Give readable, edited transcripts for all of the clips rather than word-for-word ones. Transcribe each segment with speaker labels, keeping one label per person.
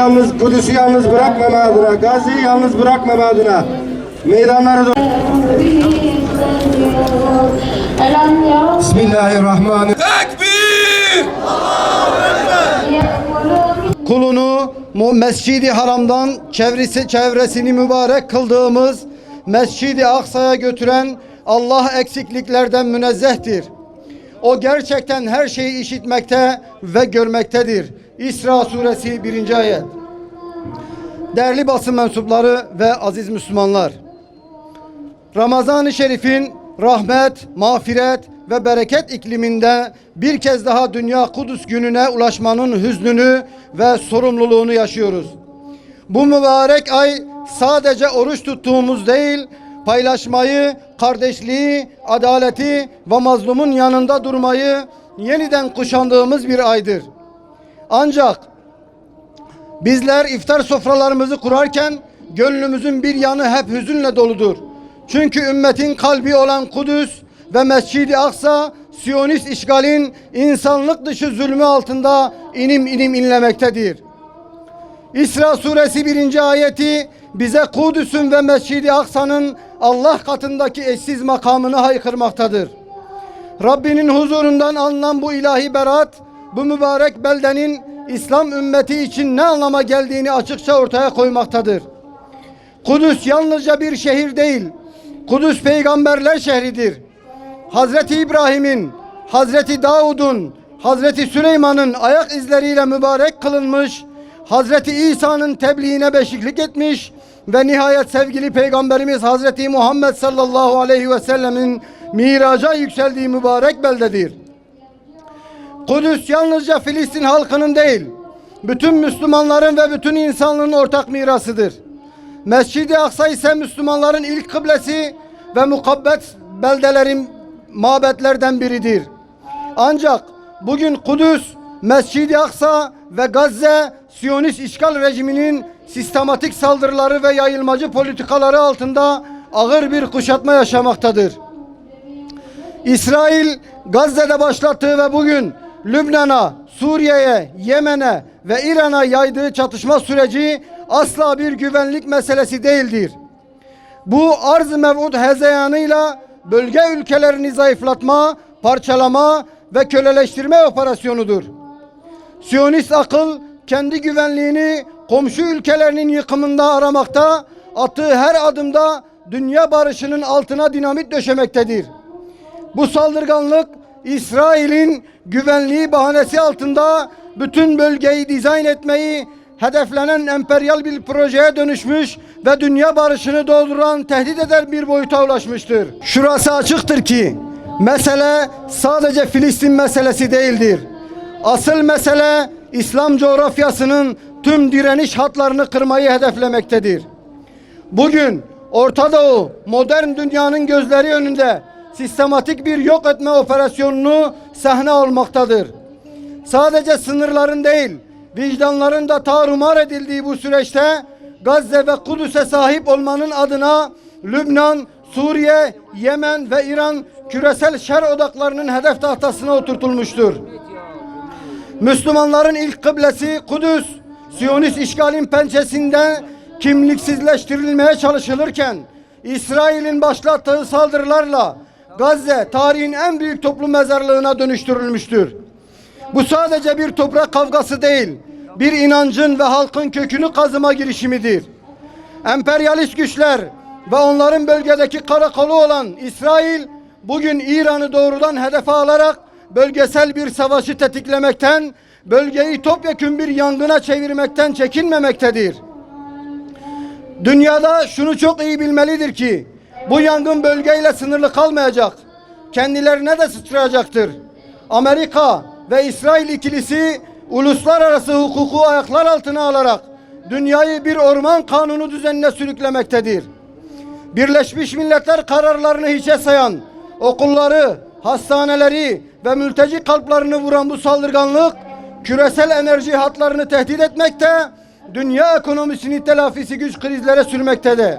Speaker 1: Kudüs'ü yalnız bırakmama adına, Gazze'yi yalnız bırakmama adına meydanlara doğru. Bismillahirrahmanirrahim.
Speaker 2: Tekbir!
Speaker 3: Kulunu Mescid-i Haram'dan çevresini mübarek kıldığımız Mescid-i Aksa'ya götüren Allah eksikliklerden münezzehtir. O gerçekten her şeyi işitmekte ve görmektedir. İsra suresi 1. ayet. Değerli basın mensupları ve aziz Müslümanlar, Ramazan-ı Şerif'in rahmet, mağfiret ve bereket ikliminde bir kez daha Dünya Kudüs gününe ulaşmanın hüznünü ve sorumluluğunu yaşıyoruz. Bu mübarek ay sadece oruç tuttuğumuz değil, paylaşmayı, kardeşliği, adaleti ve mazlumun yanında durmayı yeniden kuşandığımız bir aydır. Ancak bizler iftar sofralarımızı kurarken gönlümüzün bir yanı hep hüzünle doludur. Çünkü ümmetin kalbi olan Kudüs ve Mescid-i Aksa Siyonist işgalin insanlık dışı zulmü altında inim inim inlemektedir. İsra suresi 1. ayeti bize Kudüs'ün ve Mescid-i Aksa'nın Allah katındaki eşsiz makamını haykırmaktadır. Rabbinin huzurundan alınan bu ilahi berat, bu mübarek beldenin İslam ümmeti için ne anlama geldiğini açıkça ortaya koymaktadır. Kudüs yalnızca bir şehir değil, Kudüs peygamberler şehridir. Hazreti İbrahim'in, Hazreti Davud'un, Hazreti Süleyman'ın ayak izleriyle mübarek kılınmış, Hazreti İsa'nın tebliğine beşiklik etmiş ve nihayet sevgili Peygamberimiz Hazreti Muhammed sallallahu aleyhi ve sellemin miraca yükseldiği mübarek beldedir. Kudüs yalnızca Filistin halkının değil, bütün Müslümanların ve bütün insanlığın ortak mirasıdır. Mescid-i Aksa ise Müslümanların ilk kıblesi ve mukaddes beldelerin mabetlerden biridir. Ancak bugün Kudüs, Mescid-i Aksa ve Gazze Siyonist işgal rejiminin sistematik saldırıları ve yayılmacı politikaları altında ağır bir kuşatma yaşamaktadır. İsrail Gazze'de başlattığı ve bugün Lübnan'a, Suriye'ye, Yemen'e ve İran'a yaydığı çatışma süreci asla bir güvenlik meselesi değildir. Bu arz-ı mev'ud hezeyanıyla bölge ülkelerini zayıflatma, parçalama ve köleleştirme operasyonudur. Siyonist akıl kendi güvenliğini komşu ülkelerinin yıkımında aramakta, attığı her adımda dünya barışının altına dinamit döşemektedir. Bu saldırganlık İsrail'in güvenliği bahanesi altında bütün bölgeyi dizayn etmeyi hedeflenen emperyal bir projeye dönüşmüş ve dünya barışını dolduran, tehdit eden bir boyuta ulaşmıştır. Şurası açıktır ki mesele sadece Filistin meselesi değildir. Asıl mesele İslam coğrafyasının tüm direniş hatlarını kırmayı hedeflemektedir. Bugün Orta Doğu modern dünyanın gözleri önünde sistematik bir yok etme operasyonunu sahne almaktadır. Sadece sınırların değil, vicdanların da tarumar edildiği bu süreçte Gazze ve Kudüs'e sahip olmanın adına Lübnan, Suriye, Yemen ve İran küresel şer odaklarının hedef tahtasına oturtulmuştur. Müslümanların ilk kıblesi Kudüs, Siyonist işgalin pençesinde kimliksizleştirilmeye çalışılırken İsrail'in başlattığı saldırılarla Gazze tarihin en büyük toplum mezarlığına dönüştürülmüştür. Bu sadece bir toprak kavgası değil, bir inancın ve halkın kökünü kazıma girişimidir. Emperyalist güçler ve onların bölgedeki karakolu olan İsrail bugün İran'ı doğrudan hedefe alarak bölgesel bir savaşı tetiklemekten, bölgeyi topyekün bir yangına çevirmekten çekinmemektedir. Dünyada şunu çok iyi bilmelidir ki bu yangın bölgeyle sınırlı kalmayacak, kendilerine de sıçrayacaktır. Amerika ve İsrail ikilisi uluslararası hukuku ayaklar altına alarak dünyayı bir orman kanunu düzenine sürüklemektedir. Birleşmiş Milletler kararlarını hiçe sayan, okulları, hastaneleri ve mülteci kamplarını vuran bu saldırganlık küresel enerji hatlarını tehdit etmekte, dünya ekonomisini telafisi güç krizlere sürmektedir.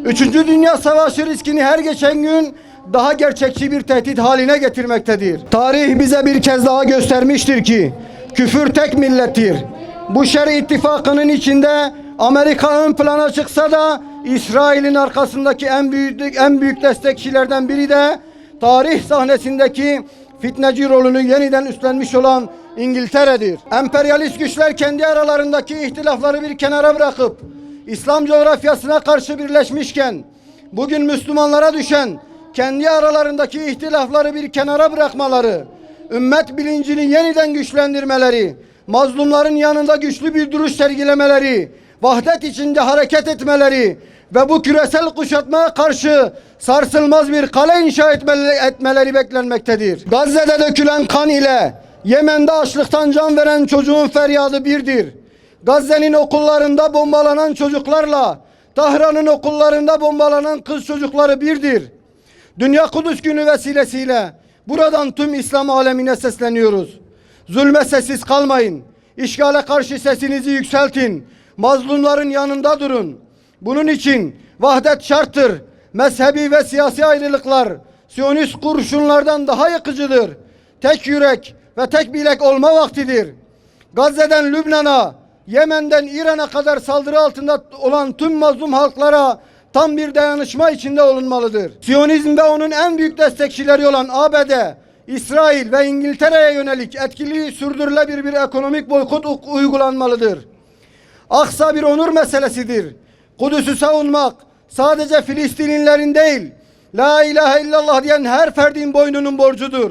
Speaker 3: Üçüncü Dünya Savaşı riskini her geçen gün daha gerçekçi bir tehdit haline getirmektedir. Tarih bize bir kez daha göstermiştir ki küfür tek millettir. Bu şer ittifakının içinde Amerika ön plana çıksa da İsrail'in arkasındaki en büyük destekçilerden biri de tarih sahnesindeki fitneci rolünü yeniden üstlenmiş olan İngiltere'dir. Emperyalist güçler kendi aralarındaki ihtilafları bir kenara bırakıp İslam coğrafyasına karşı birleşmişken bugün Müslümanlara düşen kendi aralarındaki ihtilafları bir kenara bırakmaları, ümmet bilincini yeniden güçlendirmeleri, mazlumların yanında güçlü bir duruş sergilemeleri, vahdet içinde hareket etmeleri ve bu küresel kuşatmaya karşı sarsılmaz bir kale inşa etmeleri beklenmektedir. Gazze'de dökülen kan ile Yemen'de açlıktan can veren çocuğun feryadı birdir. Gazze'nin okullarında bombalanan çocuklarla Tahran'ın okullarında bombalanan kız çocukları birdir. Dünya Kudüs Günü vesilesiyle buradan tüm İslam alemine sesleniyoruz. Zulme sessiz kalmayın. İşgale karşı sesinizi yükseltin. Mazlumların yanında durun. Bunun için vahdet şarttır. Mezhebi ve siyasi ayrılıklar Siyonist kurşunlardan daha yıkıcıdır. Tek yürek ve tek bilek olma vaktidir. Gazze'den Lübnan'a, Yemen'den İran'a kadar saldırı altında olan tüm mazlum halklara tam bir dayanışma içinde olunmalıdır. Siyonizm ve onun en büyük destekçileri olan ABD, İsrail ve İngiltere'ye yönelik etkili sürdürülebilir bir ekonomik boykot uygulanmalıdır. Aksa bir onur meselesidir. Kudüs'ü savunmak sadece Filistinlilerin değil, La ilahe illallah diyen her ferdin boynunun borcudur.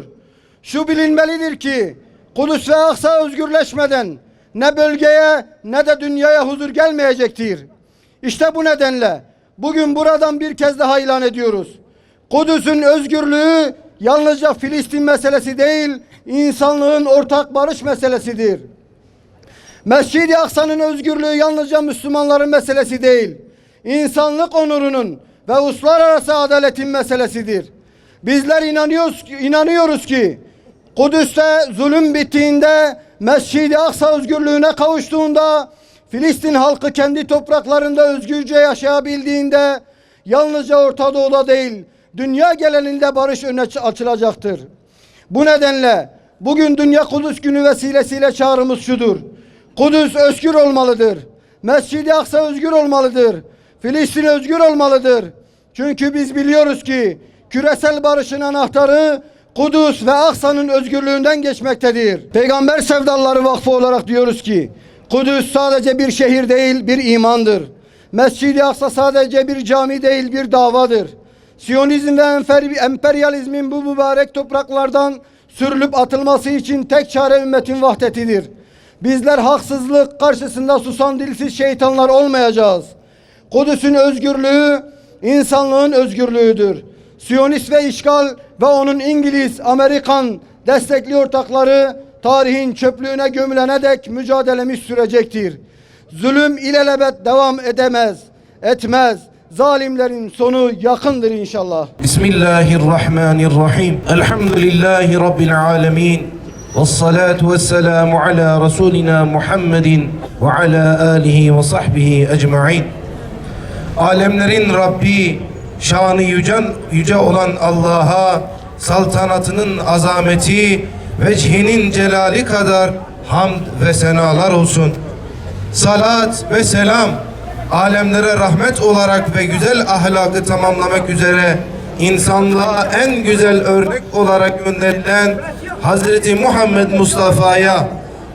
Speaker 3: Şu bilinmelidir ki Kudüs ve Aksa özgürleşmeden ne bölgeye ne de dünyaya huzur gelmeyecektir. İşte bu nedenle bugün buradan bir kez daha ilan ediyoruz. Kudüs'ün özgürlüğü yalnızca Filistin meselesi değil, insanlığın ortak barış meselesidir. Mescid-i Aksa'nın özgürlüğü yalnızca Müslümanların meselesi değil, insanlık onurunun ve uluslararası adaletin meselesidir. Bizler inanıyoruz ki Kudüs'te zulüm bittiğinde, Mescid-i Aksa özgürlüğüne kavuştuğunda, Filistin halkı kendi topraklarında özgürce yaşayabildiğinde yalnızca Orta Doğu'da değil, dünya genelinde barış öne açılacaktır. Bu nedenle bugün Dünya Kudüs Günü vesilesiyle çağrımız şudur. Kudüs özgür olmalıdır. Mescid-i Aksa özgür olmalıdır. Filistin özgür olmalıdır. Çünkü biz biliyoruz ki küresel barışın anahtarı Kudüs ve Aksa'nın özgürlüğünden geçmektedir. Peygamber Sevdalıları Vakfı olarak diyoruz ki Kudüs sadece bir şehir değil, bir imandır. Mescid-i Aksa sadece bir cami değil, bir davadır. Siyonizm ve emperyalizmin bu mübarek topraklardan sürülüp atılması için tek çare ümmetin vahdetidir. Bizler haksızlık karşısında susan dilsiz şeytanlar olmayacağız. Kudüs'ün özgürlüğü insanlığın özgürlüğüdür. Siyonist ve işgal ve onun İngiliz, Amerikan destekli ortakları tarihin çöplüğüne gömülene dek mücadelemiz sürecektir. Zulüm ilelebet devam etmez. Zalimlerin sonu yakındır inşallah.
Speaker 2: Bismillahirrahmanirrahim. Elhamdülillahi Rabbil alemin. Vessalatu vesselamu ala Resulina Muhammedin ve ala alihi ve sahbihi ecma'in. Alemlerin Rabbi, şanı yüce olan Allah'a, saltanatının azameti, vecihinin celali kadar hamd ve senalar olsun. Salat ve selam, alemlere rahmet olarak ve güzel ahlakı tamamlamak üzere insanlığa en güzel örnek olarak gönderilen Hazreti Muhammed Mustafa'ya,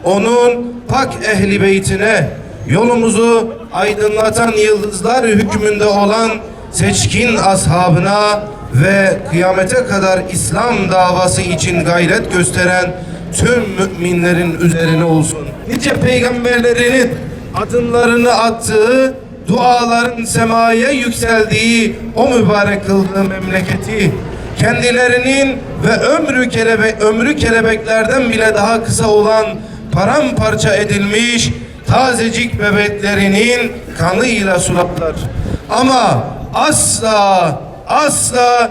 Speaker 2: onun pak ehli beytine, yolumuzu aydınlatan yıldızlar hükmünde olan seçkin ashabına ve kıyamete kadar İslam davası için gayret gösteren tüm müminlerin üzerine olsun. Nice peygamberlerinin adımlarını attığı, duaların semaya yükseldiği o mübarek kıldığı memleketi, kendilerinin ve ömrü kelebeklerden bile daha kısa olan paramparça edilmiş tazecik bebeklerinin kanıyla suladılar. Ama asla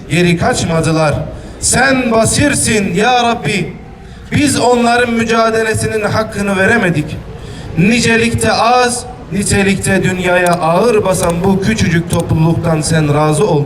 Speaker 2: geri kaçmadılar. Sen basirsin ya Rabbi. Biz onların mücadelesinin hakkını veremedik. Nicelikte az, nitelikte dünyaya ağır basan bu küçücük topluluktan sen razı ol.